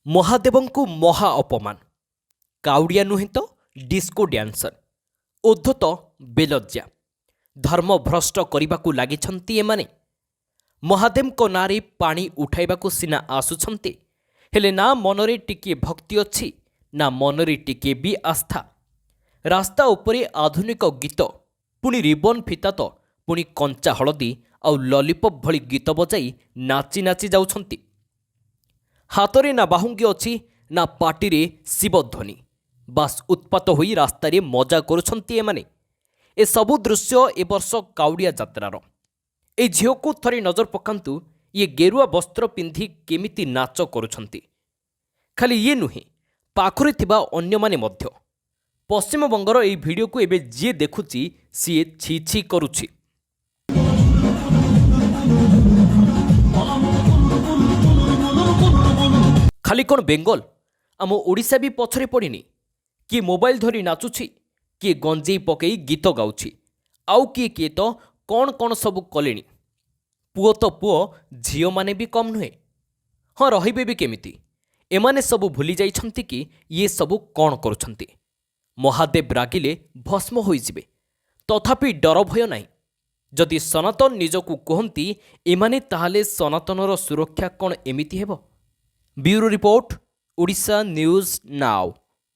ମହାଦେବଙ୍କୁ ମହା ଅପମାନ। କାଉଡ଼ିଆ ନୁହେଁ ତ ଡିସ୍କୋ ଡ୍ୟାନ୍ସର। ଉଦ୍ଧତ ବେଲଜ୍ଜା। ଧର୍ମଭ୍ରଷ୍ଟ କରିବାକୁ ଲାଗିଛନ୍ତି ଏମାନେ। ମହାଦେବଙ୍କ ନାଁରେ ପାଣି ଉଠାଇବାକୁ ସିନା ଆସୁଛନ୍ତି, ହେଲେ ନା ମନରେ ଟିକିଏ ଭକ୍ତି ଅଛି, ନା ମନରେ ଟିକିଏ ବି ଆସ୍ଥା। ରାସ୍ତା ଉପରେ ଆଧୁନିକ ଗୀତ, ପୁଣି ରିବନ ଫିତା ତ, ପୁଣି କଞ୍ଚା ହଳଦୀ ଆଉ ଲଲିପପ୍ ଭଳି ଗୀତ ବଜାଇ ନାଚି ନାଚି ଯାଉଛନ୍ତି। ହାତରେ ନା ବାହୁଙ୍ଗି ଅଛି, ନା ପାଟିରେ ଶିବଧ୍ୱନି। ବାସ୍ ଉତ୍ପାତ ହୋଇ ରାସ୍ତାରେ ମଜା କରୁଛନ୍ତି ଏମାନେ। ଏସବୁ ଦୃଶ୍ୟ ଏ ବର୍ଷ କାଉଡ଼ିଆ ଯାତ୍ରାର। ଏ ଝିଅକୁ ଥରେ ନଜର ପକାନ୍ତୁ, ଇଏ ଗେରୁଆ ବସ୍ତ୍ର ପିନ୍ଧି କେମିତି ନାଚ କରୁଛନ୍ତି। ଖାଲି ଇଏ ନୁହେଁ, ପାଖରେ ଥିବା ଅନ୍ୟମାନେ ମଧ୍ୟ। ପଶ୍ଚିମବଙ୍ଗର ଏହି ଭିଡ଼ିଓକୁ ଏବେ ଯିଏ ଦେଖୁଛି ସିଏ ଛି ଛି କରୁଛି। ଖାଲି କ'ଣ ବେଙ୍ଗଲ, ଆମ ଓଡ଼ିଶା ବି ପଛରେ ପଡ଼ିନି। କିଏ ମୋବାଇଲ ଧରି ନାଚୁଛି, କିଏ ଗଞ୍ଜେଇ ପକେଇ ଗୀତ ଗାଉଛି, ଆଉ କିଏ ତ କ'ଣ କ'ଣ ସବୁ କଲେଣି। ପୁଅ ତ ପୁଅ, ଝିଅମାନେ ବି କମ୍ ନୁହେଁ। ହଁ, ରହିବେ ବି କେମିତି? ଏମାନେ ସବୁ ଭୁଲି ଯାଇଛନ୍ତି କି ଇଏ ସବୁ କ'ଣ କରୁଛନ୍ତି। ମହାଦେବ ରାଗିଲେ ଭସ୍ମ ହୋଇଯିବେ, ତଥାପି ଡର ଭୟ ନାହିଁ। ଯଦି ସନାତନ ନିଜକୁ କୁହନ୍ତି ଏମାନେ, ତାହେଲେ ସନାତନର ସୁରକ୍ଷା କ'ଣ ଏମିତି ହେବ? Bureau report, Odisha news now.